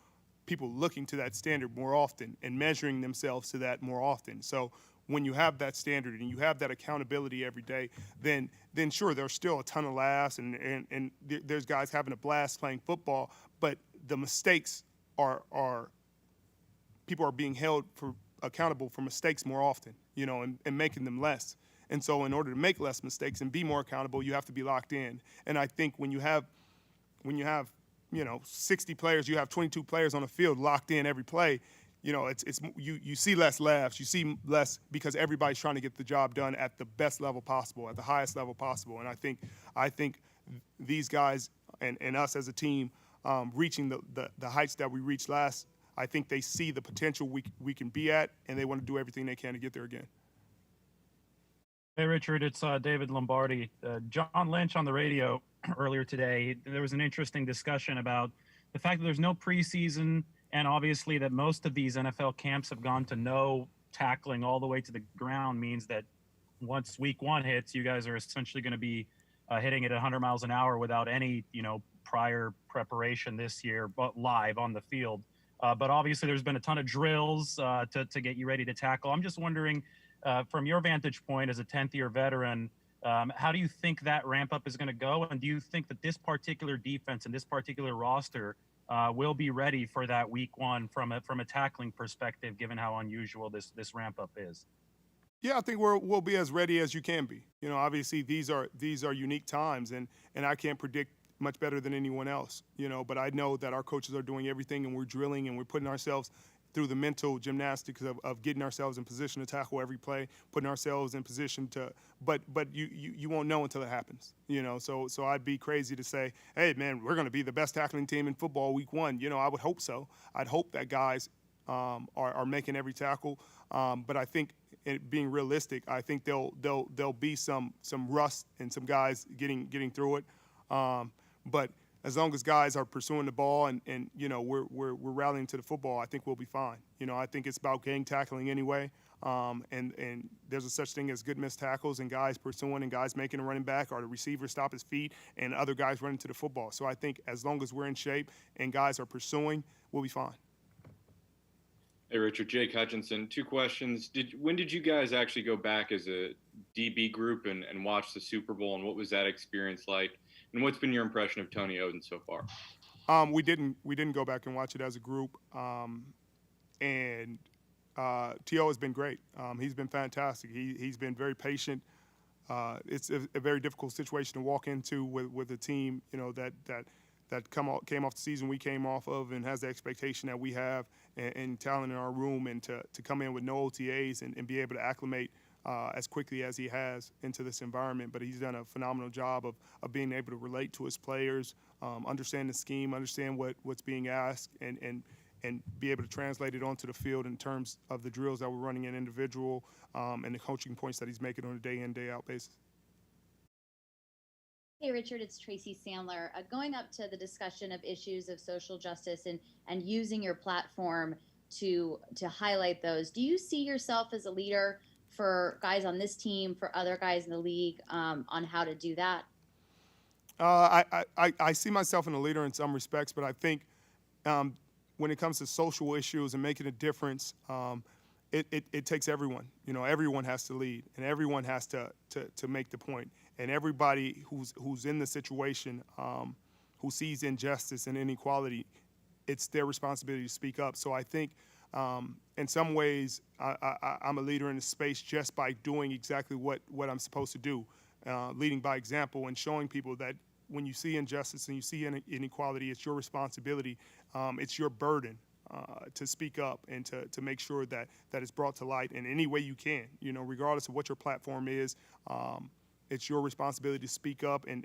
looking to that standard more often and measuring themselves to that more often. So when you have that standard and you have that accountability every day, then sure, there's still a ton of laughs and there's guys having a blast playing football, but the mistakes are people are being held accountable for mistakes more often, and making them less. And so in order to make less mistakes and be more accountable, you have to be locked in. And I think when you have 60 players, you have 22 players on the field locked in every play, you see less laughs, you see less because everybody's trying to get the job done at the best level possible, at the highest level possible. And I think these guys and us as a team reaching the heights that we reached last, I think they see the potential we can be at, and they want to do everything they can to get there again. Hey, Richard, it's David Lombardi. John Lynch on the radio earlier today, there was an interesting discussion about the fact that there's no preseason, and obviously that most of these NFL camps have gone to no tackling all the way to the ground means that once week one hits, you guys are essentially going to be hitting it 100 miles an hour without any, prior preparation this year, but live on the field. But obviously, there's been a ton of drills to get you ready to tackle. I'm just wondering, from your vantage point as a 10th year veteran, how do you think that ramp up is going to go? And do you think that this particular defense and this particular roster will be ready for that week one from a tackling perspective, given how unusual this ramp up is? Yeah, I think we'll be as ready as you can be. Obviously these are unique times, and I can't predict much better than anyone else. But I know that our coaches are doing everything, and we're drilling, and we're putting ourselves through the mental gymnastics of getting ourselves in position to tackle every play, putting ourselves in position to. But you won't know until it happens. So I'd be crazy to say, hey man, we're going to be the best tackling team in football week one. I would hope so. I'd hope that guys are making every tackle. But I think, being realistic, I think there'll be some rust and some guys getting through it. But as long as guys are pursuing the ball and we're rallying to the football, I think we'll be fine. I think it's about gang tackling anyway. And there's a such thing as good missed tackles and guys pursuing and guys making a running back, or the receiver stop his feet and other guys running to the football. So I think as long as we're in shape and guys are pursuing, we'll be fine. Hey, Richard, Jake Hutchinson, 2 questions. When did you guys actually go back as a DB group and watch the Super Bowl, and what was that experience like? And what's been your impression of Tony Oden so far? We didn't go back and watch it as a group. And T.O. has been great. He's been fantastic. He's been very patient. It's a very difficult situation to walk into with a team, that came off the season we came off of and has the expectation that we have and talent in our room, and to come in with no OTAs and be able to acclimate as quickly as he has into this environment. But he's done a phenomenal job of being able to relate to his players, understand the scheme, understand what's being asked, and be able to translate it onto the field in terms of the drills that we're running in individual, and the coaching points that he's making on a day in, day out basis. Hey, Richard, it's Tracy Sandler. Going up to the discussion of issues of social justice and using your platform to highlight those, do you see yourself as a leader for guys on this team, for other guys in the league, on how to do that? I see myself in a leader in some respects, but I think when it comes to social issues and making a difference, it takes everyone. Everyone has to lead, and everyone has to make the point. And everybody who's in the situation, who sees injustice and inequality, it's their responsibility to speak up. So I think, in some ways, I'm a leader in the space just by doing exactly what I'm supposed to do, leading by example and showing people that when you see injustice and you see inequality, it's your responsibility, it's your burden to speak up and to make sure that it's brought to light in any way you can. Regardless of what your platform is. It's your responsibility to speak up and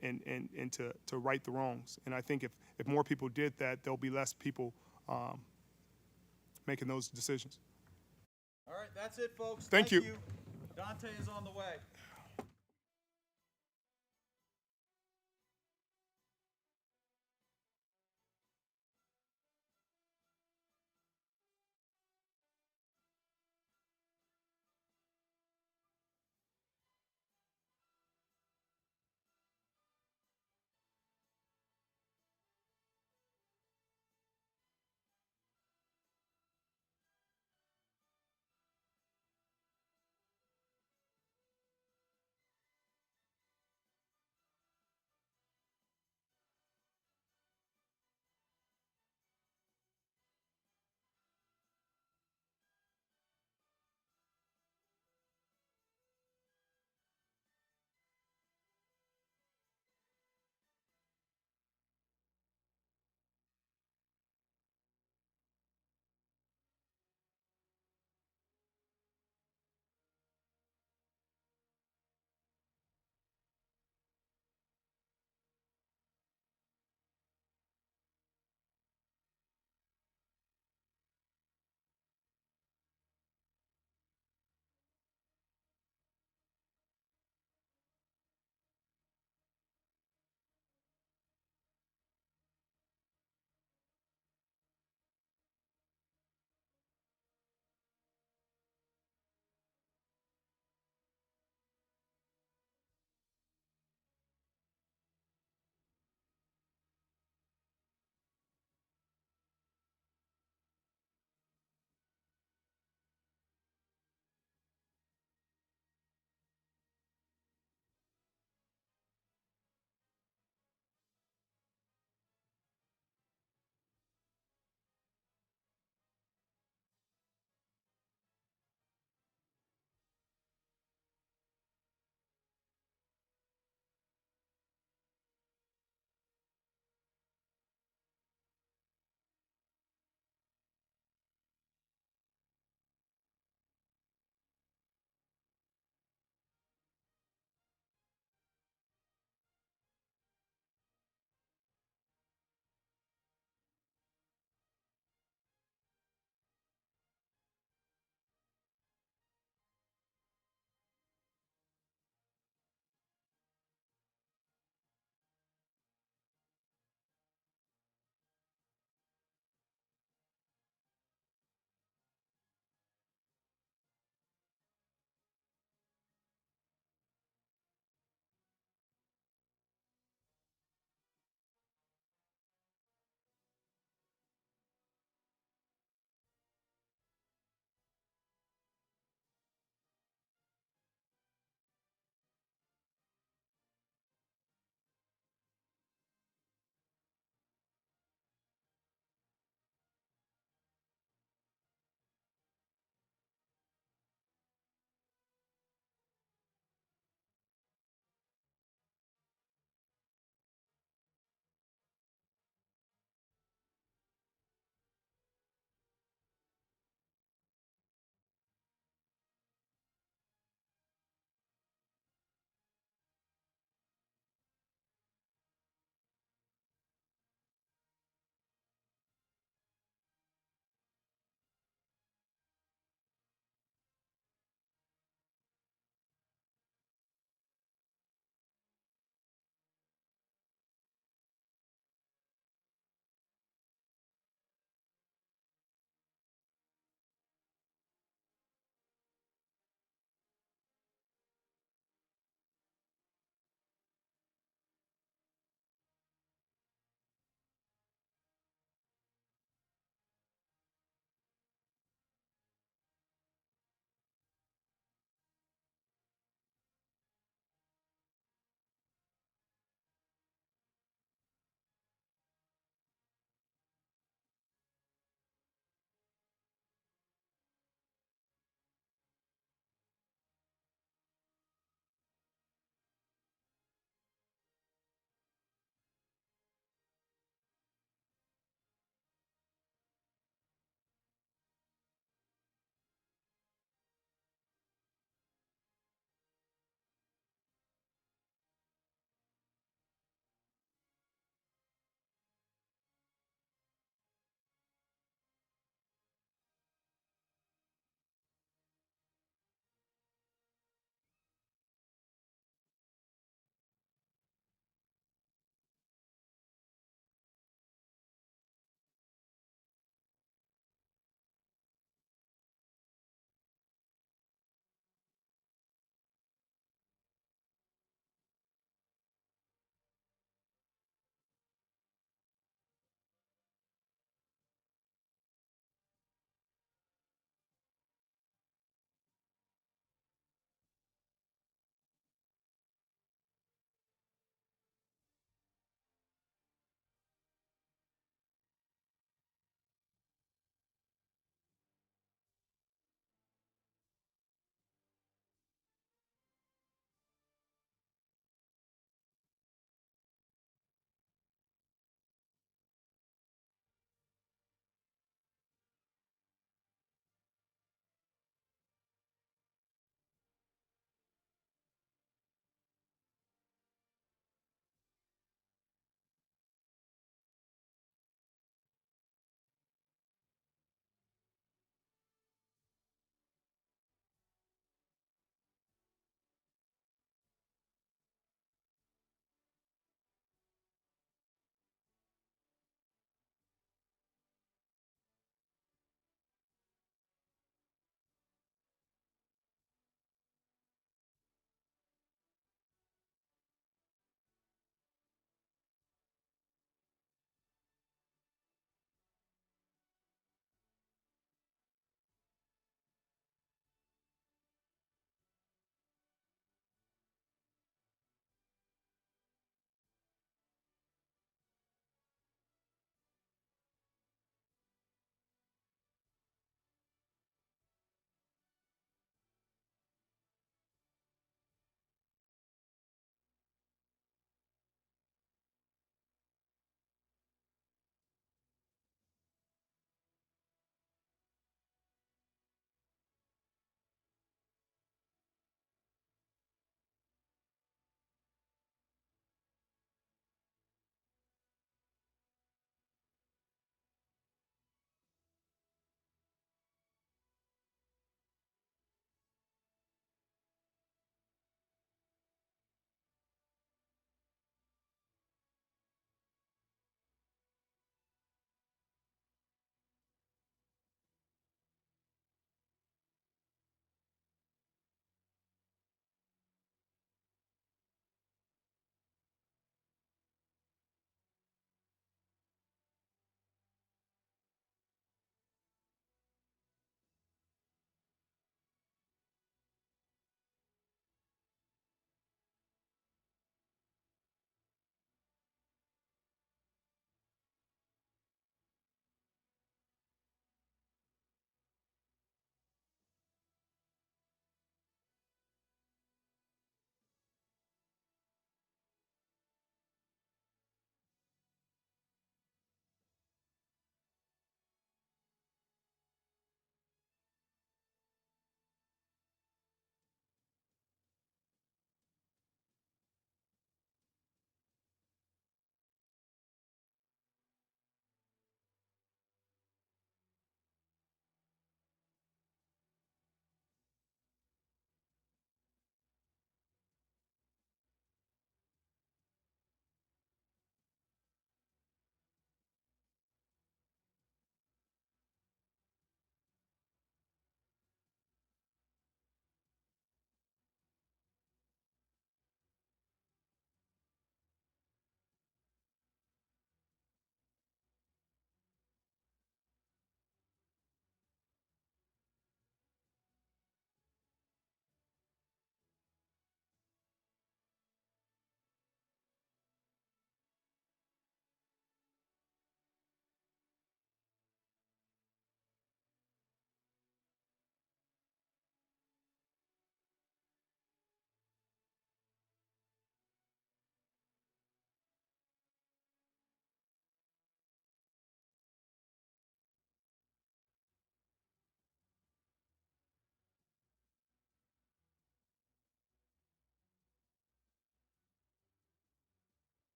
to right the wrongs. And I think if more people did that, there'll be less people making those decisions. All right, that's it, folks. Thank you. Dante is on the way.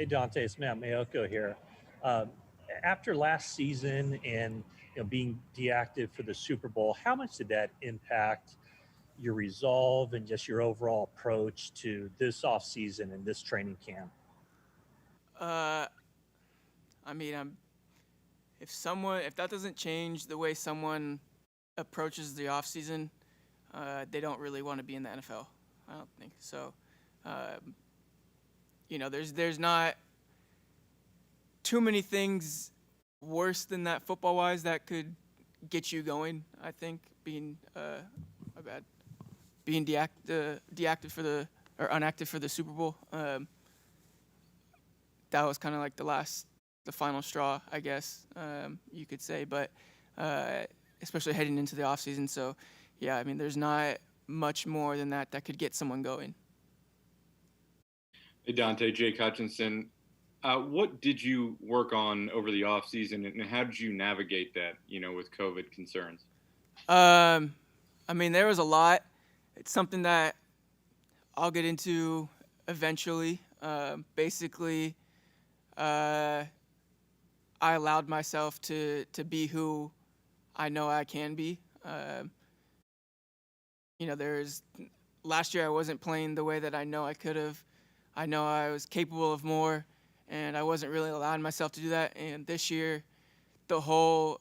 Hey Dante, it's Matt Mayoko here. Um, After last season and being deactive for the Super Bowl, how much did that impact your resolve and just your overall approach to this offseason and this training camp? I mean, if that doesn't change the way someone approaches the off season, they don't really want to be in the NFL. I don't think so. There's not too many things worse than that football wise that could get you going. I think being deactive for the or inactive for the Super Bowl. That was kind of like the final straw, I guess you could say. But especially heading into the offseason. So, yeah, I mean, there's not much more than that could get someone going. Hey, Dante, Jake Hutchinson. What did you work on over the offseason, and how did you navigate that, with COVID concerns? I mean, there was a lot. It's something that I'll get into eventually. Basically, I allowed myself to be who I know I can be. Last year I wasn't playing the way that I know I could have. I know I was capable of more, and I wasn't really allowing myself to do that. And this year, the whole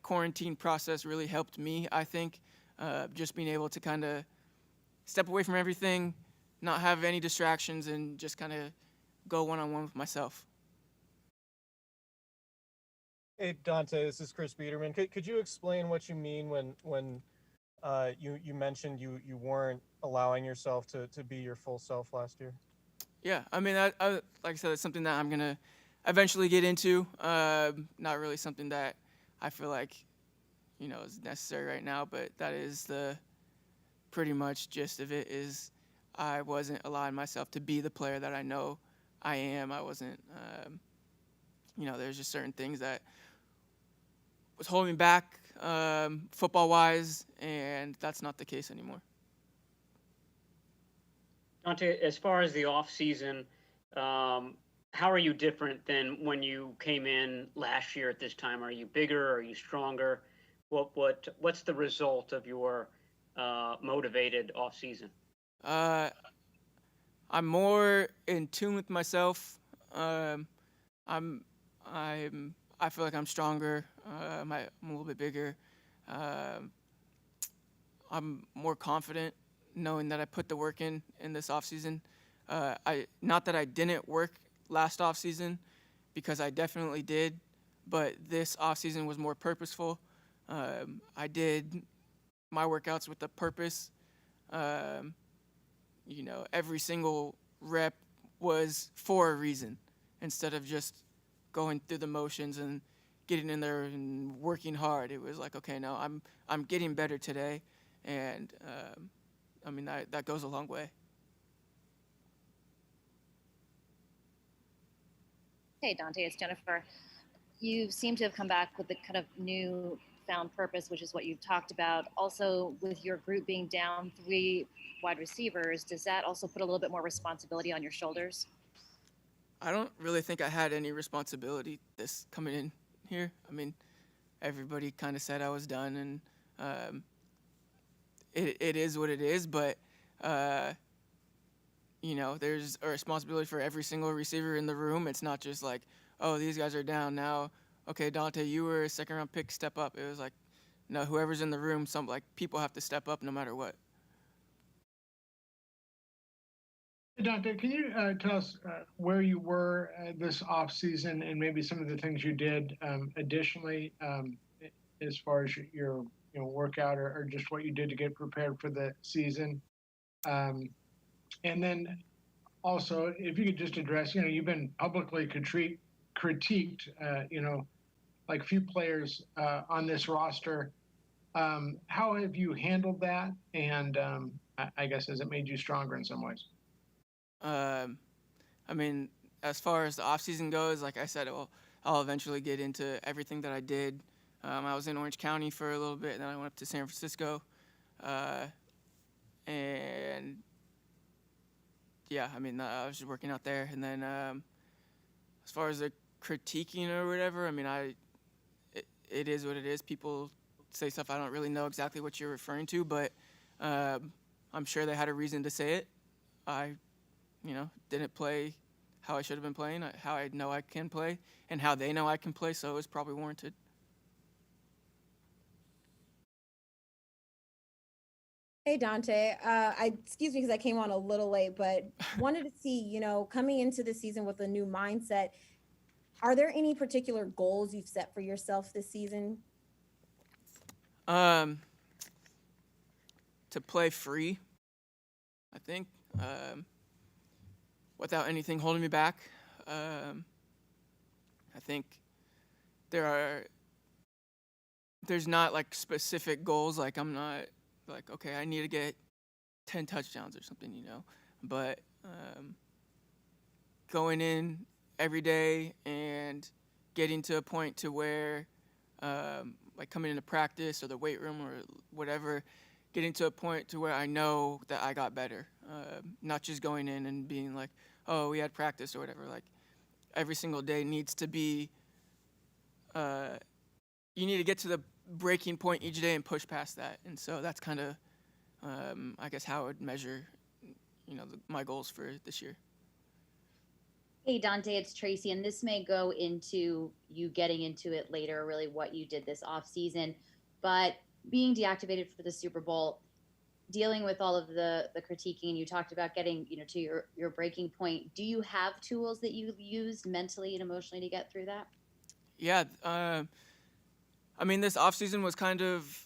quarantine process really helped me, I think. Just being able to kind of step away from everything, not have any distractions, and just kind of go one-on-one with myself. Hey Dante, this is Chris Biederman. Could you explain what you mean when you mentioned you weren't allowing yourself to be your full self last year? Yeah, I mean, I like I said, it's something that I'm gonna eventually get into. Not really something that I feel like is necessary right now, but that is the pretty much gist of it. Is I wasn't allowing myself to be the player that I know I am. I wasn't. There's just certain things that was holding me back football-wise, and that's not the case anymore. Dante, as far as the off season, how are you different than when you came in last year at this time? Are you bigger? Are you stronger? What's the result of your motivated off season? I'm more in tune with myself. I feel like I'm stronger. I'm a little bit bigger. I'm more confident knowing that I put the work in this offseason. Not that I didn't work last offseason, because I definitely did, but this offseason was more purposeful. I did my workouts with a purpose. Every single rep was for a reason, instead of just going through the motions and getting in there and working hard. It was like, okay, no, I'm getting better today, and I mean that goes a long way. Hey Dante, it's Jennifer. You seem to have come back with the kind of new found purpose, which is what you've talked about. Also, with your group being down 3 wide receivers, does that also put a little bit more responsibility on your shoulders? I don't really think I had any responsibility this coming in here. I mean, everybody kind of said I was done, and it is what it is. But there's a responsibility for every single receiver in the room. It's not just like, oh, these guys are down now. Okay, Dante, you were a second-round pick. Step up. It was like, no, whoever's in the room, people have to step up no matter what. Dante, can you tell us where you were this off season and maybe some of the things you did additionally as far as your workout or just what you did to get prepared for the season? And then also, if you could just address, you've been publicly critiqued, like a few players on this roster. How have you handled that? And I guess, has it made you stronger in some ways? I mean, as far as the offseason goes, like I said, I'll eventually get into everything that I did. I was in Orange County for a little bit, and then I went up to San Francisco. And yeah, I mean, I was just working out there. And then as far as the critiquing or whatever, I mean, it is what it is. People say stuff, I don't really know exactly what you're referring to, but I'm sure they had a reason to say it. I, didn't play how I should have been playing, how I know I can play, and how they know I can play, so it was probably warranted. Hey, Dante. Excuse me because I came on a little late, but wanted to see, coming into the season with a new mindset, are there any particular goals you've set for yourself this season? To play free, I think, without anything holding me back. I think there's not like specific goals. Like I'm not like, okay, I need to get 10 touchdowns or something, but going in every day and getting to a point to where like coming into practice or the weight room or whatever, getting to a point to where I know that I got better, not just going in and being like, oh, we had practice or whatever. Like every single day needs to be, you need to get to the breaking point each day and push past that. And so that's kind of, I guess, how I would measure, my goals for this year. Hey, Dante, it's Tracy, and this may go into you getting into it later, really what you did this off season, but being deactivated for the Super Bowl, dealing with all of the critiquing, you talked about getting, to your breaking point. Do you have tools that you used mentally and emotionally to get through that? Yeah. I mean, this off season was kind of,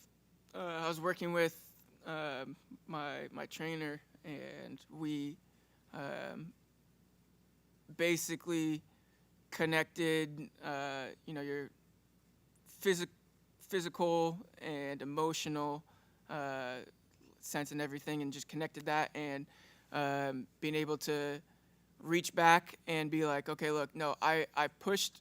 I was working with my trainer, and we basically connected, your physical and emotional sense and everything, and just connected that, and being able to reach back and be like, okay, look, no, I pushed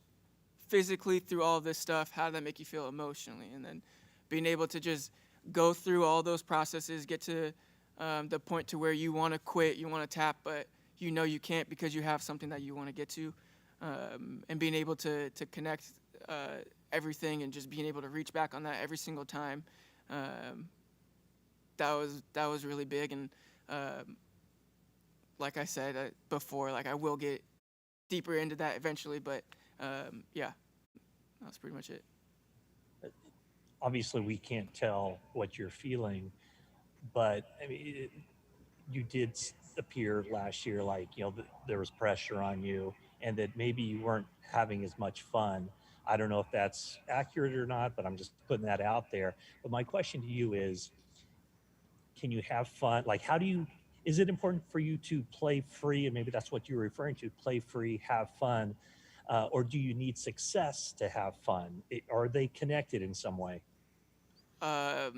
physically through all this stuff. How did that make you feel emotionally? And then being able to just go through all those processes, get to the point to where you want to quit, you want to tap, but you can't because you have something that you want to get to, and being able to connect everything and just being able to reach back on that every single time, that was really big. And like I said before, like I will get deeper into that eventually, but yeah, that's pretty much it. Obviously, we can't tell what you're feeling, but I mean, you did appear last year like, there was pressure on you and that maybe you weren't having as much fun. I don't know if that's accurate or not, but I'm just putting that out there. But my question to you is, can you have fun? Like, is it important for you to play free? And maybe that's what you're referring to, play free, have fun. Or do you need success to have fun? Are they connected in some way? I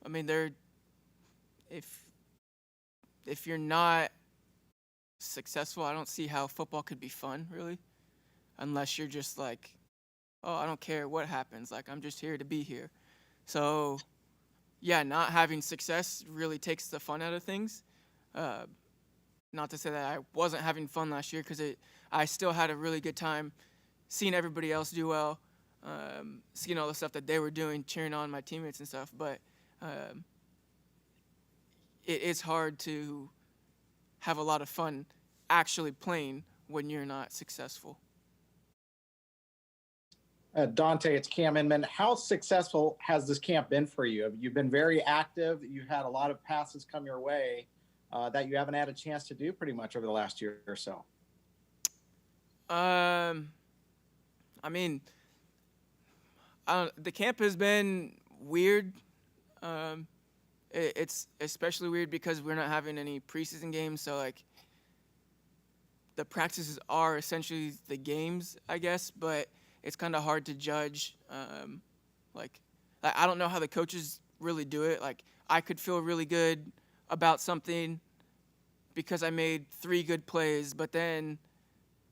mean, if you're not successful, I don't see how football could be fun, really, unless you're just like, oh, I don't care what happens. Like, I'm just here to be here. So, yeah, not having success really takes the fun out of things. Not to say that I wasn't having fun last year, because I still had a really good time seeing everybody else do well, seeing all the stuff that they were doing, cheering on my teammates and stuff. But it's hard to have a lot of fun actually playing when you're not successful. Dante, it's Cam Inman. How successful has this camp been for you? You've been very active. You've had a lot of passes come your way that you haven't had a chance to do pretty much over the last year or so. I mean, the camp has been weird. It's especially weird because we're not having any preseason games, so like the practices are essentially the games, I guess, but it's kind of hard to judge. Like I don't know how the coaches really do it. Like I could feel really good about something because I made 3 good plays, but then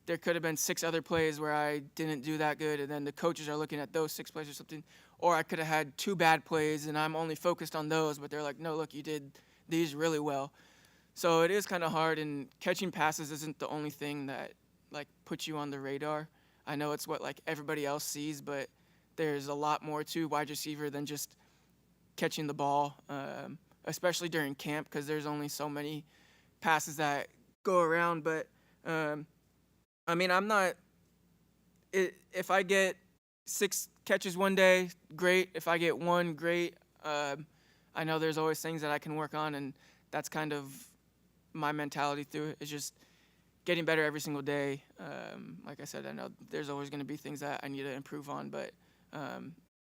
there could have been 6 other plays where I didn't do that good, and then the coaches are looking at those 6 plays or something. Or I could have had 2 bad plays, and I'm only focused on those, but they're like, no, look, you did these really well. So it is kind of hard, and catching passes isn't the only thing that like put you on the radar. I know it's what like everybody else sees, but there's a lot more to wide receiver than just catching the ball, especially during camp because there's only so many passes that go around. But I mean, I'm not. If I get 6 catches one day, great. If I get 1, great. I know there's always things that I can work on, and that's kind of my mentality through it. It's just getting better every single day. Like I said, I know there's always going to be things that I need to improve on, but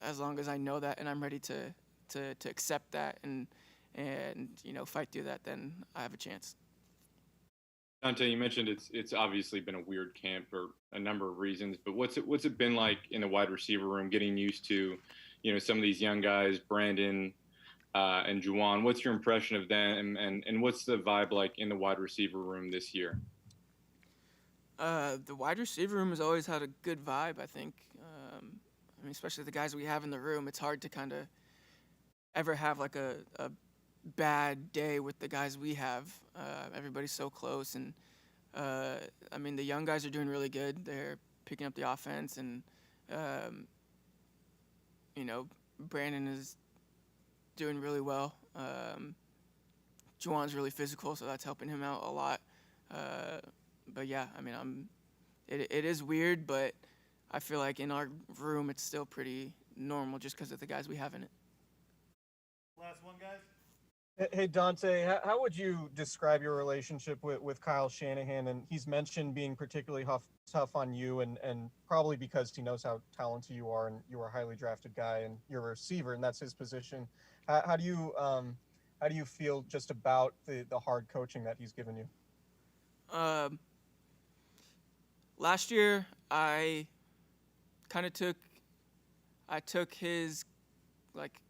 as long as I know that and I'm ready to accept that and fight through that, then I have a chance. Dante, you mentioned it's obviously been a weird camp for a number of reasons, but what's it been like in the wide receiver room, getting used to, some of these young guys, Brandon and Juwan? What's your impression of them, and what's the vibe like in the wide receiver room this year? The wide receiver room has always had a good vibe, I think. I mean, especially the guys we have in the room. It's hard to kind of ever have like a bad day with the guys we have. Everybody's so close, and I mean, the young guys are doing really good. They're picking up the offense, and Brandon is doing really well. Juwan's really physical, so that's helping him out a lot. But yeah, I mean, it is weird, but I feel like in our room it's still pretty normal just because of the guys we have in it. Last one, guys. Hey, Dante, how would you describe your relationship with Kyle Shanahan? And he's mentioned being particularly tough on you, and probably because he knows how talented you are, and you are a highly drafted guy, and you're a receiver, and that's his position. How do you feel just about the hard coaching that he's given you? Last year, I kind of took his like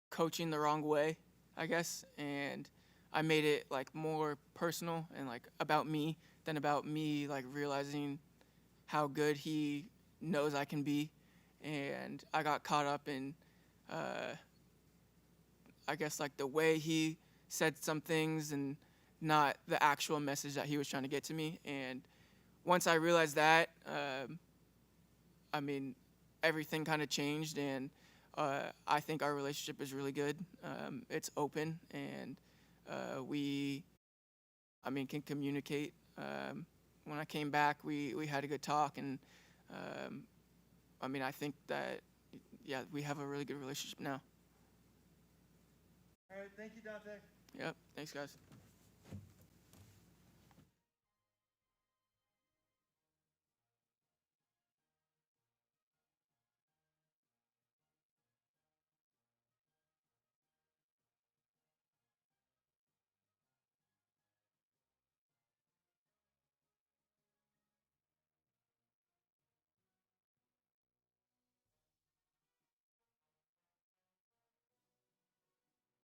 coaching the wrong way, I guess, and I made it like more personal and like about me than about me like realizing how good he knows I can be, and I got caught up in I guess like the way he said some things and not the actual message that he was trying to get to me. And once I realized that, I mean, everything kind of changed, and I think our relationship is really good. It's open, and we can communicate. When I came back, we had a good talk, and I think that, yeah, we have a really good relationship now. All right, thank you, Dante. Yep, thanks, guys.